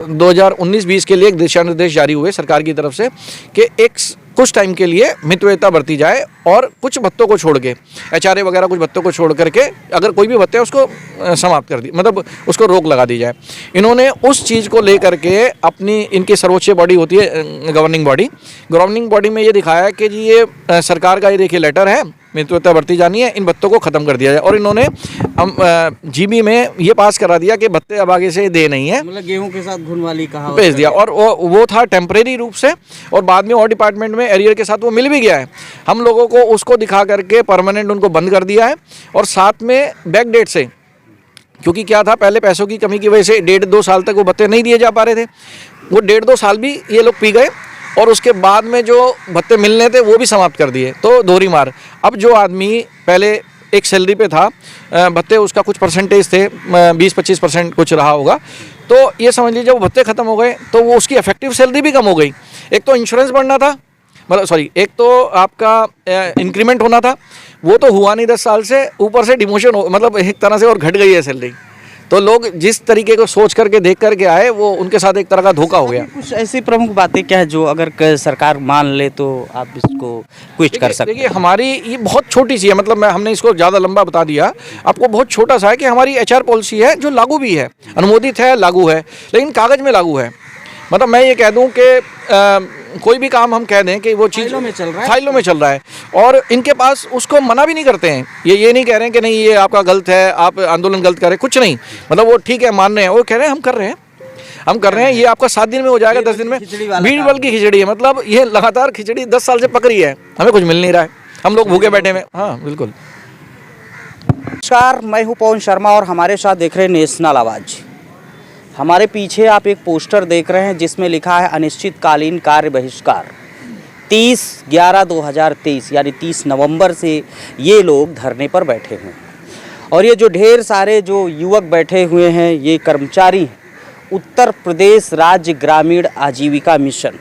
2019-20 के लिए एक दिशा निर्देश जारी हुए सरकार की तरफ से कि कुछ टाइम के लिए मितव्ययिता बरती जाए और कुछ भत्तों को छोड़ के एचआरए वगैरह कुछ भत्तों को छोड़ करके अगर कोई भी भत्ते है उसको समाप्त कर दी, मतलब उसको रोक लगा दी जाए। इन्होंने उस चीज़ को लेकर के अपनी इनकी सर्वोच्च बॉडी होती है गवर्निंग बॉडी में ये दिखाया है कि जी ये सरकार का ये देखिए लेटर है, मितव्ययिता बरती जानी है, इन भत्तों को ख़त्म कर दिया जाए। और इन्होंने जीबी में ये पास करा दिया कि भत्ते अब आगे से दे नहीं है, मतलब गेहूं के साथ घुन वाली कहा भेज दिया। और वो था टेम्परेरी रूप से, और बाद में और डिपार्टमेंट में एरियर के साथ वो मिल भी गया है। हम लोगों को उसको दिखा करके परमानेंट उनको बंद कर दिया है। और साथ में बैक डेट से, क्योंकि क्या था पहले पैसों की कमी की वजह से 1.5-2 साल तक वो भत्ते नहीं दिए जा पा रहे थे, वो 1.5-2 साल भी ये लोग पी गए और उसके बाद में जो भत्ते मिलने थे वो भी समाप्त कर दिए। तो दोहरी मार। अब जो आदमी पहले एक सैलरी पे था, भत्ते उसका कुछ परसेंटेज थे, 20-25% कुछ रहा होगा, तो ये समझ लीजिए वो भत्ते ख़त्म हो गए तो वो उसकी इफेक्टिव सैलरी भी कम हो गई। एक तो इंश्योरेंस बढ़ना था, एक तो आपका इंक्रीमेंट होना था, वो तो हुआ नहीं 10 साल से, ऊपर से डिमोशन मतलब एक तरह से और घट गई है सैलरी। तो लोग जिस तरीके को सोच करके देख करके आए वो उनके साथ एक तरह का धोखा हो गया। कुछ ऐसी प्रमुख बातें क्या है जो अगर सरकार मान ले तो आप इसको क्विट कर सकते हैं? देखिए हमारी ये बहुत छोटी सी है, मतलब हमने इसको ज़्यादा लंबा बता दिया, आपको बहुत छोटा सा है कि हमारी एचआर पॉलिसी है जो लागू भी है, अनुमोदित है, लागू है, लेकिन कागज़ में लागू है। मतलब मैं ये कह दूं कि कोई भी काम हम कह दें कि वो चीज़ फाइलों में चल रहा है और इनके पास उसको मना भी नहीं करते हैं। ये नहीं कह रहे हैं कि नहीं ये आपका गलत है, आप आंदोलन गलत करें, कुछ नहीं। मतलब वो ठीक है मान रहे हैं, वो कह रहे हैं हम कर रहे हैं, ये आपका 7 दिन में हो जाएगा, 10 दिन में। बीरबल की खिचड़ी है, मतलब ये लगातार खिचड़ी 10 साल से पक रही है, हमें कुछ मिल नहीं रहा है, हम लोग भूखे बैठे हुए। हाँ बिल्कुल। नमस्कार, मैं हूँ पवन शर्मा और हमारे साथ देख रहे हैं नेशनल आवाज़। हमारे पीछे आप एक पोस्टर देख रहे हैं जिसमें लिखा है अनिश्चितकालीन कार्य बहिष्कार। 30/11/2023 यानी 30 नवंबर से ये लोग धरने पर बैठे हैं। और ये जो ढेर सारे जो युवक बैठे हुए हैं ये कर्मचारी उत्तर प्रदेश राज्य ग्रामीण आजीविका मिशन।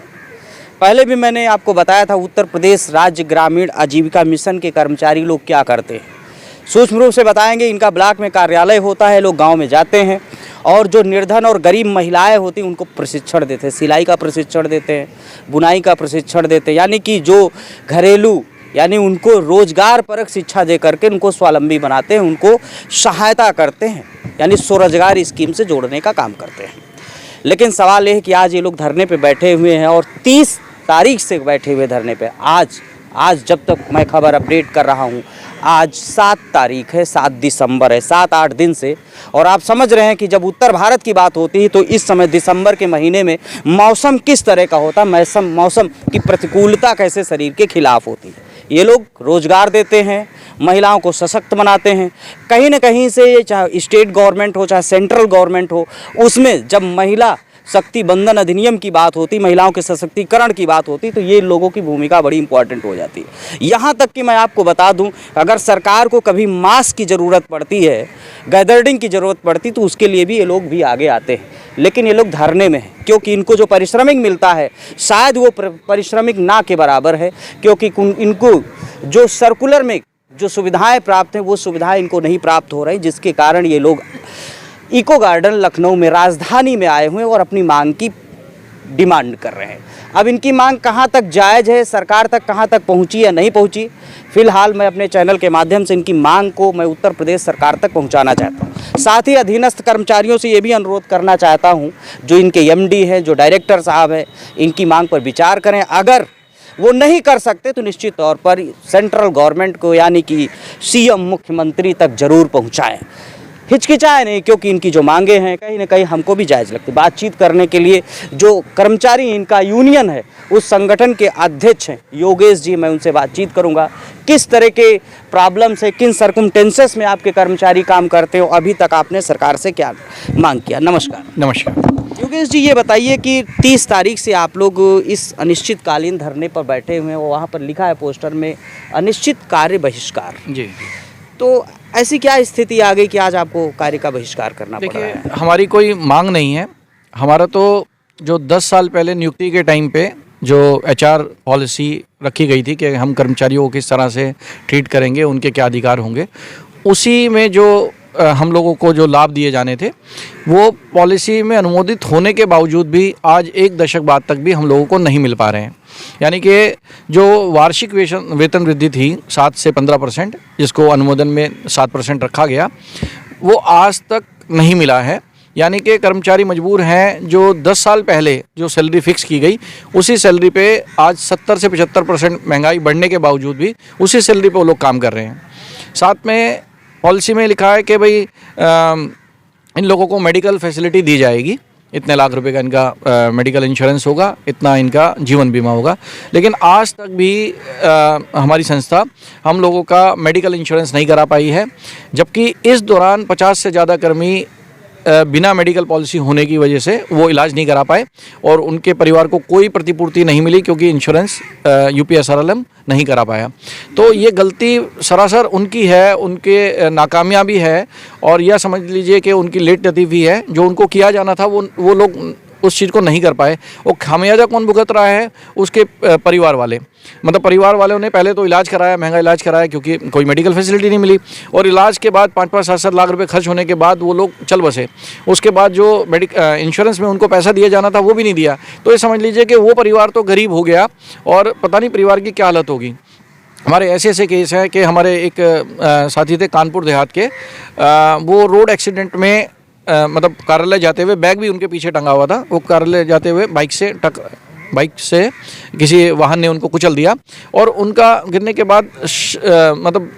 पहले भी मैंने आपको बताया था उत्तर प्रदेश राज्य ग्रामीण आजीविका मिशन के कर्मचारी लोग क्या करते हैं, सूक्ष्म रूप से बताएंगे। इनका ब्लॉक में कार्यालय होता है, लोग गांव में जाते हैं और जो निर्धन और गरीब महिलाएं होती हैं उनको प्रशिक्षण देते हैं, सिलाई का प्रशिक्षण देते हैं, बुनाई का प्रशिक्षण देते हैं, यानी कि जो घरेलू यानी उनको रोजगार परक शिक्षा दे करके उनको स्वावलंबी बनाते हैं, उनको सहायता करते हैं, यानी स्वरोजगार स्कीम से जोड़ने का काम करते हैं। लेकिन सवाल ये है कि आज ये लोग धरने पर बैठे हुए हैं और 30 तारीख से बैठे हुए धरने पर। आज जब तक मैं खबर अपडेट कर रहा हूँ, आज 7 तारीख है, 7 दिसंबर है, 7-8 दिन से। और आप समझ रहे हैं कि जब उत्तर भारत की बात होती है तो इस समय दिसंबर के महीने में मौसम किस तरह का होता है, मौसम की प्रतिकूलता कैसे शरीर के खिलाफ होती है। ये लोग रोजगार देते हैं, महिलाओं को सशक्त बनाते हैं। कहीं न कहीं से ये चाहे स्टेट गवर्नमेंट हो चाहे सेंट्रल गवर्नमेंट हो, उसमें जब महिला शक्ति बंधन अधिनियम की बात होती, महिलाओं के सशक्तिकरण की बात होती, तो ये लोगों की भूमिका बड़ी इंपॉर्टेंट हो जाती है। यहाँ तक कि मैं आपको बता दूं, अगर सरकार को कभी मास्क की ज़रूरत पड़ती है, गैदरिंग की ज़रूरत पड़ती, तो उसके लिए भी ये लोग भी आगे आते हैं। लेकिन ये लोग धरने में हैं क्योंकि इनको जो पारिश्रमिक मिलता है शायद वो पारिश्रमिक ना के बराबर है, क्योंकि इनको जो सर्कुलर में जो सुविधाएँ प्राप्त हैं वो सुविधाएँ इनको नहीं प्राप्त हो रही, जिसके कारण ये लोग इको गार्डन लखनऊ में राजधानी में आए हुए और अपनी मांग की डिमांड कर रहे हैं। अब इनकी मांग कहां तक जायज़ है, सरकार तक कहां तक पहुंची या नहीं पहुंची, फिलहाल मैं अपने चैनल के माध्यम से इनकी मांग को मैं उत्तर प्रदेश सरकार तक पहुंचाना चाहता हूं। साथ ही अधीनस्थ कर्मचारियों से ये भी अनुरोध करना चाहता हूं, जो इनके एमडी हैं, जो डायरेक्टर साहब हैं, इनकी मांग पर विचार करें। अगर वो नहीं कर सकते तो निश्चित तौर पर सेंट्रल गवर्नमेंट को यानी कि सीएम मुख्यमंत्री तक ज़रूर पहुँचाएँ। हिचकिचाए नहीं, क्योंकि इनकी जो मांगे हैं कहीं ना कहीं हमको भी जायज़ लगती। बातचीत करने के लिए जो कर्मचारी इनका यूनियन है, उस संगठन के अध्यक्ष हैं योगेश जी, मैं उनसे बातचीत करूंगा। किस तरह के प्रॉब्लम से, किन सर्कमस्टेंसेस में आपके कर्मचारी काम करते हो, अभी तक आपने सरकार से क्या मांग किया? नमस्कार योगेश जी, ये बताइए कि 30 तारीख से आप लोग इस अनिश्चितकालीन धरने पर बैठे हुए हैं, वहाँ पर लिखा है पोस्टर में अनिश्चित कार्य बहिष्कार जी, तो ऐसी क्या स्थिति आ गई कि आज आपको कार्य का बहिष्कार करना पड़ रहा है? देखिए हमारी कोई मांग नहीं है। हमारा तो जो 10 साल पहले नियुक्ति के टाइम पे जो एचआर पॉलिसी रखी गई थी कि हम कर्मचारियों को किस तरह से ट्रीट करेंगे, उनके क्या अधिकार होंगे, उसी में जो हम लोगों को जो लाभ दिए जाने थे वो पॉलिसी में अनुमोदित होने के बावजूद भी आज 1 दशक बाद तक भी हम लोगों को नहीं मिल पा रहे हैं। यानी कि जो वार्षिक वेतन वृद्धि थी 7 से 15%, जिसको अनुमोदन में 7% रखा गया, वो आज तक नहीं मिला है। यानी कि कर्मचारी मजबूर हैं, जो 10 साल पहले जो सैलरी फिक्स की गई उसी सैलरी पे आज 70 से 75% महंगाई बढ़ने के बावजूद भी उसी सैलरी पे वो लोग काम कर रहे हैं। साथ में पॉलिसी में लिखा है कि भाई इन लोगों को मेडिकल फैसिलिटी दी जाएगी, इतने लाख रुपए का इनका मेडिकल इंश्योरेंस होगा, इतना इनका जीवन बीमा होगा। लेकिन आज तक भी हमारी संस्था हम लोगों का मेडिकल इंश्योरेंस नहीं करा पाई है, जबकि इस दौरान 50 से ज़्यादा कर्मी बिना मेडिकल पॉलिसी होने की वजह से वो इलाज नहीं करा पाए और उनके परिवार को कोई प्रतिपूर्ति नहीं मिली क्योंकि इंश्योरेंस यूपीएसआरएलएम नहीं करा पाया। तो ये गलती सरासर उनकी है, उनके नाकामयाबी है और यह समझ लीजिए कि उनकी लेट लतीफ़ी है। जो उनको किया जाना था वो लोग उस चीज़ को नहीं कर पाए। वो खामियाजा कौन भुगत रहा है? उसके परिवार वाले। मतलब परिवार वालों ने पहले तो इलाज कराया, महंगा इलाज कराया क्योंकि कोई मेडिकल फैसिलिटी नहीं मिली, और इलाज के बाद 5-5, 7-7 लाख रुपए खर्च होने के बाद वो लोग चल बसे। उसके बाद जो इंश्योरेंस में उनको पैसा दिया जाना था वो भी नहीं दिया। तो ये समझ लीजिए कि वो परिवार तो गरीब हो गया और पता नहीं परिवार की क्या हालत होगी। हमारे ऐसे केस हैं कि हमारे एक साथी थे कानपुर देहात के, वो रोड एक्सीडेंट में मतलब कार्यालय जाते हुए, बैग भी उनके पीछे टंगा हुआ था, वो कार्यालय जाते हुए बाइक से किसी वाहन ने उनको कुचल दिया और उनका गिरने के बाद मतलब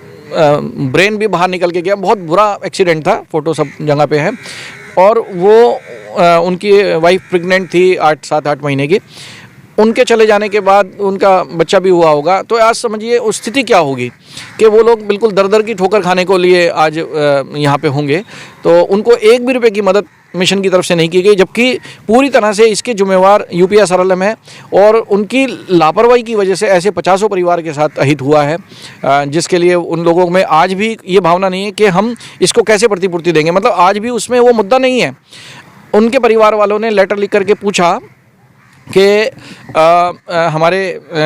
ब्रेन भी बाहर निकल के गया। बहुत बुरा एक्सीडेंट था, फोटो सब जगह पे है। और वो उनकी वाइफ प्रेग्नेंट थी 7-8 महीने की। उनके चले जाने के बाद उनका बच्चा भी हुआ होगा। तो आज समझिए उस स्थिति क्या होगी कि वो लोग बिल्कुल दर की ठोकर खाने को लिए आज यहाँ पे होंगे। तो उनको 1 भी रुपये की मदद मिशन की तरफ से नहीं की गई, जबकि पूरी तरह से इसके जिम्मेवार यूपीएसआरएलएम है और उनकी लापरवाही की वजह से ऐसे 50 परिवार के साथ अहित हुआ है, जिसके लिए उन लोगों में आज भी ये भावना नहीं है कि हम इसको कैसे प्रतिपूर्ति देंगे। मतलब आज भी उसमें वो मुद्दा नहीं है। उनके परिवार वालों ने लेटर लिख करके पूछा कि हमारे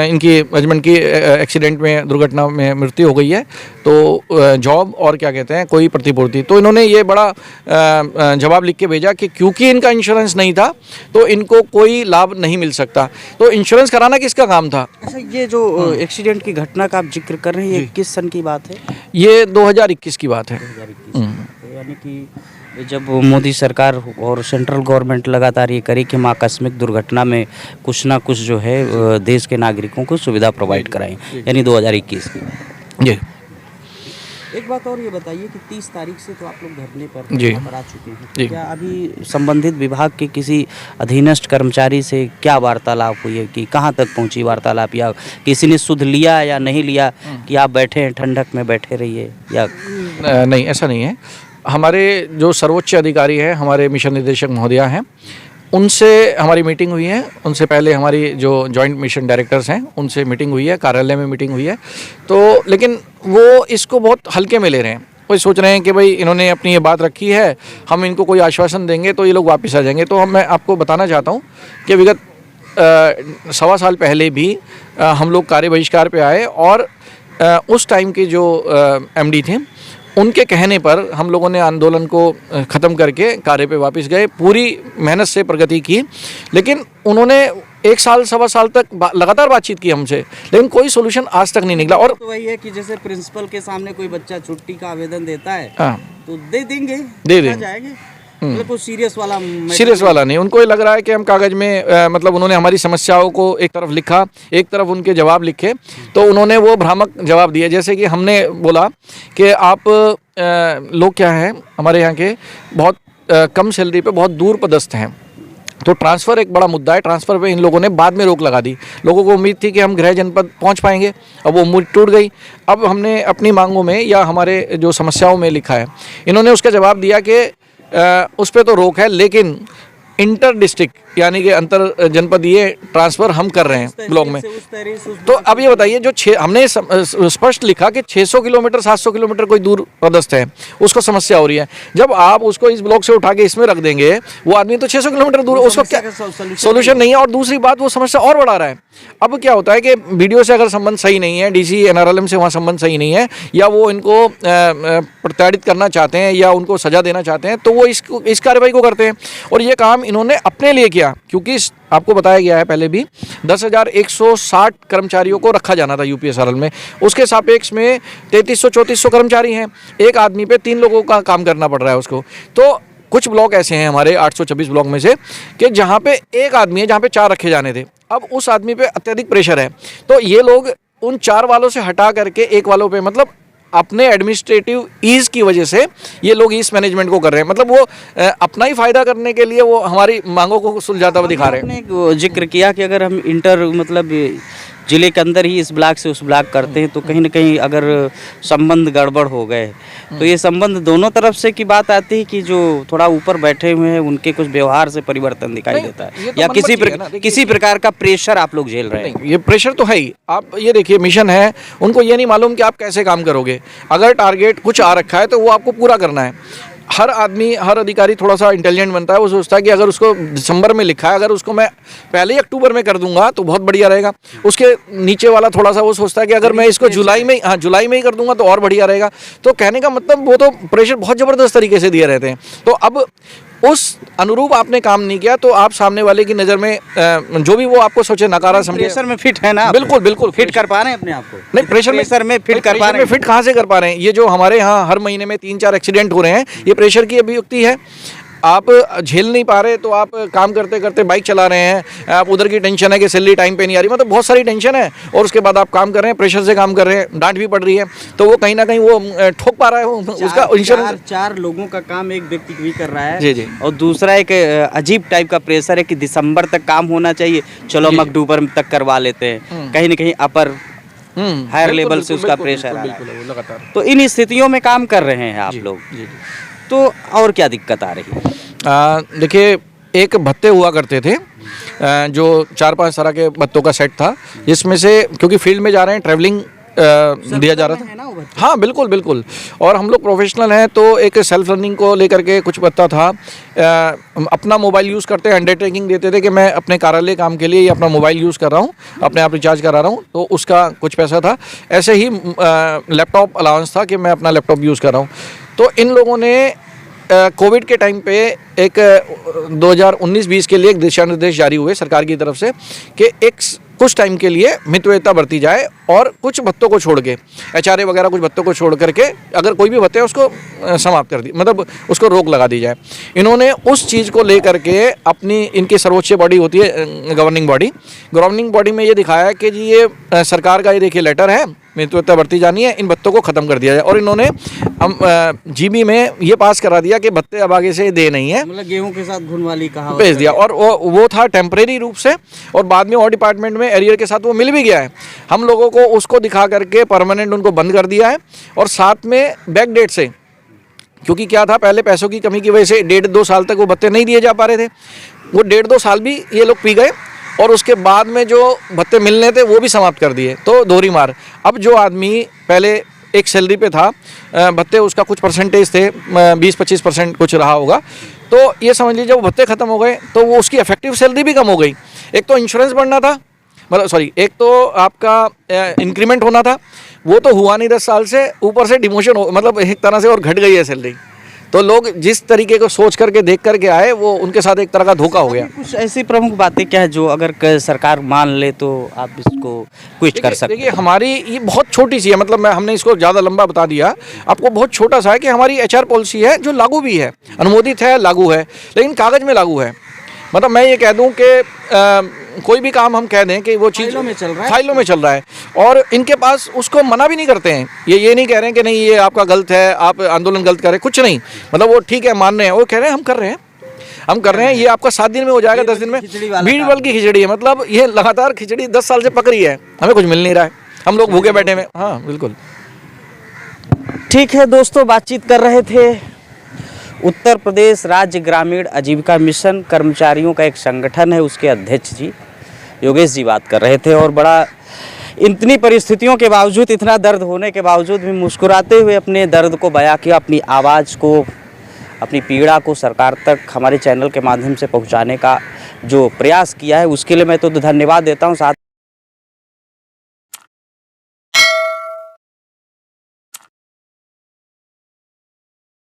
इनकी हस्बैंड की एक्सीडेंट में, दुर्घटना में मृत्यु हो गई है, तो जॉब और क्या कहते हैं कोई प्रतिपूर्ति। तो इन्होंने ये बड़ा जवाब लिख के भेजा कि क्योंकि इनका इंश्योरेंस नहीं था तो इनको कोई लाभ नहीं मिल सकता। तो इंश्योरेंस कराना किसका काम था? अच्छा, ये जो एक्सीडेंट की घटना का आप जिक्र कर रहे हैं, ये किस सन की बात है? ये 2021 की बात है। 2021 यानी कि जब मोदी सरकार और सेंट्रल गवर्नमेंट लगातार ये करे कि हम आकस्मिक दुर्घटना में कुछ ना कुछ जो है देश के नागरिकों को सुविधा प्रोवाइड कराएं, यानी 2021 की। जी। एक बात और ये बताइए कि 30 तारीख से तो आप लोग धरने पर आ चुके हैं। जी। क्या अभी संबंधित विभाग के किसी अधीनस्थ कर्मचारी से क्या वार्तालाप हुई है कि कहाँ तक पहुँची वार्तालाप, या किसी ने सुध लिया या नहीं लिया कि आप बैठे हैं ठंडक में बैठे रहिए? या नहीं, ऐसा नहीं है। हमारे जो सर्वोच्च अधिकारी हैं, हमारे मिशन निदेशक महोदया हैं, उनसे हमारी मीटिंग हुई है। उनसे पहले हमारी जो जॉइंट मिशन डायरेक्टर्स हैं उनसे मीटिंग हुई है, कार्यालय में मीटिंग हुई है। तो लेकिन वो इसको बहुत हल्के में ले रहे हैं। वो सोच रहे हैं कि भाई इन्होंने अपनी ये बात रखी है, हम इनको कोई आश्वासन देंगे तो ये लोग वापस आ जाएंगे। तो मैं आपको बताना चाहता हूँ कि विगत 1.25 साल पहले भी हम लोग कार्य बहिष्कार पे आए और उस टाइम के जो एमडी थे उनके कहने पर हम लोगों ने आंदोलन को ख़त्म करके कार्य पे वापस गए, पूरी मेहनत से प्रगति की। लेकिन उन्होंने 1 साल 1.25 साल तक लगातार बातचीत की हमसे, लेकिन कोई सोल्यूशन आज तक नहीं निकला। और तो वही है कि जैसे प्रिंसिपल के सामने कोई बच्चा छुट्टी का आवेदन देता है तो दे देंगे, मतलब कोई सीरियस वाला नहीं। उनको ये लग रहा है कि हम कागज में मतलब उन्होंने हमारी समस्याओं को एक तरफ लिखा, एक तरफ उनके जवाब लिखे, तो उन्होंने वो भ्रामक जवाब दिए। जैसे कि हमने बोला कि आप लोग क्या हैं, हमारे यहाँ के बहुत कम सैलरी पे बहुत दूर पदस्थ हैं, तो ट्रांसफ़र एक बड़ा मुद्दा है। ट्रांसफ़र पे इन लोगों ने बाद में रोक लगा दी। लोगों को उम्मीद थी कि हम गृह जनपद पहुंच पाएंगे, अब वो उम्मीद टूट गई। अब हमने अपनी मांगों में या हमारे जो समस्याओं में लिखा है, इन्होंने उसका जवाब दिया कि उस पर तो रोक है, लेकिन इंटर डिस्ट्रिक्ट यानी कि अंतर जनपदीय ट्रांसफ़र हम कर रहे हैं ब्लॉक में। तो अब ये बताइए, जो हमने स्पष्ट लिखा कि 600 किलोमीटर 700 किलोमीटर कोई दूर पदस्थ है, उसको समस्या हो रही है। जब आप उसको इस ब्लॉक से उठा के इसमें रख देंगे, वो आदमी तो 600 किलोमीटर दूर, उसको क्या सोल्यूशन नहीं है। और दूसरी बात, वो समस्या और बढ़ा रहा है अब क्या होता है कि वीडियो से अगर संबंध सही नहीं है, डीसी एनआरएलएम से वहाँ संबंध सही नहीं है, या वो इनको प्रताड़ित करना चाहते हैं या उनको सजा देना चाहते हैं, तो वो इस कार्रवाई को करते हैं। और ये काम इन्होंने अपने लिए किया, क्योंकि आपको बताया गया है पहले भी 10,160 कर्मचारियों को रखा जाना था यूपीएसआरएल में। उसके सापेक्ष में 3300-3400 कर्मचारी हैं, एक आदमी पे 3 लोगों का काम करना पड़ रहा है उसको। तो कुछ ब्लॉक ऐसे हैं हमारे 826 ब्लॉक में से कि जहाँ पे एक आदमी है, जहाँ पे 4 रखे जाने थे। अब उस आदमी पे अत्यधिक प्रेशर है, तो ये लोग उन 4 वालों से हटा करके एक वालों पे, मतलब अपने एडमिनिस्ट्रेटिव ईज की वजह से ये लोग इस मैनेजमेंट को कर रहे हैं। मतलब वो अपना ही फायदा करने के लिए वो हमारी मांगों को सुलझाता हुआ दिखा रहे हैं। आपने जिक्र किया कि अगर हम मतलब जिले के अंदर ही इस ब्लॉक से उस ब्लॉक करते हैं तो कहीं ना कहीं अगर संबंध गड़बड़ हो गए तो ये संबंध दोनों तरफ से की बात आती है कि जो थोड़ा ऊपर बैठे हुए हैं उनके कुछ व्यवहार से परिवर्तन दिखाई देता है, तो या किसी प्रकार का प्रेशर आप लोग झेल रहे हैं? ये प्रेशर तो है ही। आप ये देखिए, मिशन है, उनको ये नहीं मालूम कि आप कैसे काम करोगे। अगर टारगेट कुछ आ रखा है तो वो आपको पूरा करना है। हर आदमी, हर अधिकारी थोड़ा सा इंटेलिजेंट बनता है। वो सोचता है कि अगर उसको दिसंबर में लिखा है, अगर उसको मैं पहले ही अक्टूबर में कर दूंगा तो बहुत बढ़िया रहेगा। उसके नीचे वाला थोड़ा सा वो सोचता है कि अगर मैं इसको जुलाई में ही कर दूंगा तो और बढ़िया रहेगा। तो कहने का मतलब वो तो प्रेशर बहुत ज़बरदस्त तरीके से दिए रहते हैं। तो अब उस अनुरूप आपने काम नहीं किया तो आप सामने वाले की नज़र में जो भी वो आपको सोचे नकारा समझे। प्रेशर में फिट है ना? बिल्कुल फिट कर पा रहे हैं अपने आप को? नहीं, प्रेशर में फिट कर पा रहे हैं। फिट कहाँ से कर पा रहे हैं? ये जो हमारे यहाँ हर महीने में 3-4 एक्सीडेंट हो रहे हैं, ये प्रेशर की अभिव्यक्ति है। आप झेल नहीं पा रहे तो आप काम करते करते बाइक चला रहे हैं, आप उधर की टेंशन है कि सैलरी टाइम पे नहीं आ रही, मतलब बहुत सारी टेंशन है, और उसके बाद आप काम कर रहे हैं, प्रेशर से काम कर रहे हैं, डांट भी पड़ रही है, तो वो कहीं ना कहीं वो ठोक पा रहा है उसका इंश्योरेंस। 4 लोगों का काम एक व्यक्ति भी कर रहा है। जी। और दूसरा एक अजीब टाइप का प्रेशर है कि दिसंबर तक काम होना चाहिए, चलो हम अक्टूबर तक करवा लेते हैं। कहीं ना कहीं अपर हायर लेवल से उसका प्रेशर लगातार। तो इन स्थितियों में काम कर रहे हैं आप लोग, तो और क्या दिक्कत आ रही है? देखिए, एक भत्ते हुआ करते थे जो 4-5 तरह के भत्तों का सेट था, जिसमें से क्योंकि फील्ड में जा रहे हैं, ट्रैवलिंग दिया जा रहा था। हाँ, बिल्कुल। और हम लोग प्रोफेशनल हैं तो एक सेल्फ रनिंग को लेकर के कुछ भत्ता था। अपना मोबाइल यूज़ करते हैं, अंडरटेकिंग देते थे कि मैं अपने कार्यालय काम के लिए ये अपना मोबाइल यूज़ कर रहा हूँ, अपने आप रिचार्ज करा रहा हूँ, तो उसका कुछ पैसा था। ऐसे ही लैपटॉप अलाउंस था कि मैं अपना लैपटॉप यूज़ कर रहा हूँ। तो इन लोगों ने कोविड के टाइम पे एक 2019-20 के लिए एक दिशा निर्देश जारी हुए सरकार की तरफ से कि कुछ टाइम के लिए मितव्ययिता बरती जाए, और कुछ भत्तों को छोड़ के, एचआरए वगैरह कुछ भत्तों को छोड़ करके अगर कोई भी भत्ते है उसको समाप्त कर दी, मतलब उसको रोक लगा दी जाए। इन्होंने उस चीज़ को लेकर के अपनी, इनकी सर्वोच्च बॉडी होती है गवर्निंग बॉडी में ये दिखाया कि जी ये सरकार का ये देखिए लेटर है, मितव्ययिता बरती जानी है, इन भत्तों को ख़त्म कर दिया जाए। और इन्होंने जीबी में ये पास करा दिया कि भत्ते अब आगे से दे नहीं है, मतलब गेहूं के साथ घुन वाली कहावत भेज दिया। और वो था टेम्परेरी रूप से, और बाद में और डिपार्टमेंट में एरियर के साथ वो मिल भी गया है। हम लोगों को उसको दिखा करके परमानेंट उनको बंद कर दिया है, और साथ में बैक डेट से, क्योंकि क्या था, पहले पैसों की कमी की वजह से 1.5-2 साल तक वो भत्ते नहीं दिए जा पा रहे थे। वो 1.5-2 साल भी ये लोग पी गए, और उसके बाद में जो भत्ते मिलने थे वो भी समाप्त कर दिए। तो दोहरी मार। अब जो आदमी पहले एक सैलरी पे था, भत्ते उसका कुछ परसेंटेज थे, 20-25% कुछ रहा होगा, तो ये समझ लीजिए वो भत्ते ख़त्म हो गए तो वो उसकी इफेक्टिव सैलरी भी कम हो गई। एक तो इंश्योरेंस बढ़ना था, एक तो आपका इंक्रीमेंट होना था, वो तो हुआ नहीं 10 साल से, ऊपर से डिमोशन मतलब एक तरह से और घट गई है सैलरी। तो लोग जिस तरीके को सोच करके देख करके आए, वो उनके साथ एक तरह का धोखा हो गया। कुछ ऐसी प्रमुख बातें क्या है जो अगर सरकार मान ले तो आप इसको क्विट कर सकते हैं? देखिए, हमारी ये बहुत छोटी सी है, मतलब हमने इसको ज़्यादा लंबा बता दिया, आपको बहुत छोटा सा है कि हमारी एचआर पॉलिसी है जो लागू भी है, अनुमोदित है, लागू है, लेकिन कागज़ में लागू है। मतलब मैं ये कह दूं कि कोई भी काम हम कह दें कि वो चीज़ फाइलों में चल रहा है, और इनके पास उसको मना भी नहीं करते हैं। ये नहीं कह रहे हैं कि नहीं ये आपका गलत है, आप आंदोलन गलत करें, कुछ नहीं। मतलब वो ठीक है, मान रहे हैं, वो कह रहे हैं हम कर रहे हैं, ये आपका 7 दिन में हो जाएगा, 10 दिन में। बीरबल की खिचड़ी है, मतलब ये लगातार खिचड़ी 10 साल से पक रही है, हमें कुछ मिल नहीं रहा है, हम लोग भूखे बैठे हुए। हाँ, बिल्कुल ठीक है दोस्तों, बातचीत कर रहे थे उत्तर प्रदेश राज्य ग्रामीण आजीविका मिशन कर्मचारियों का एक संगठन है, उसके अध्यक्ष जी योगेश जी बात कर रहे थे। और बड़ा इतनी परिस्थितियों के बावजूद, इतना दर्द होने के बावजूद भी मुस्कुराते हुए अपने दर्द को बयां किया, अपनी आवाज़ को, अपनी पीड़ा को सरकार तक हमारे चैनल के माध्यम से पहुंचाने का जो प्रयास किया है, उसके लिए मैं तो धन्यवाद देता हूं। साथ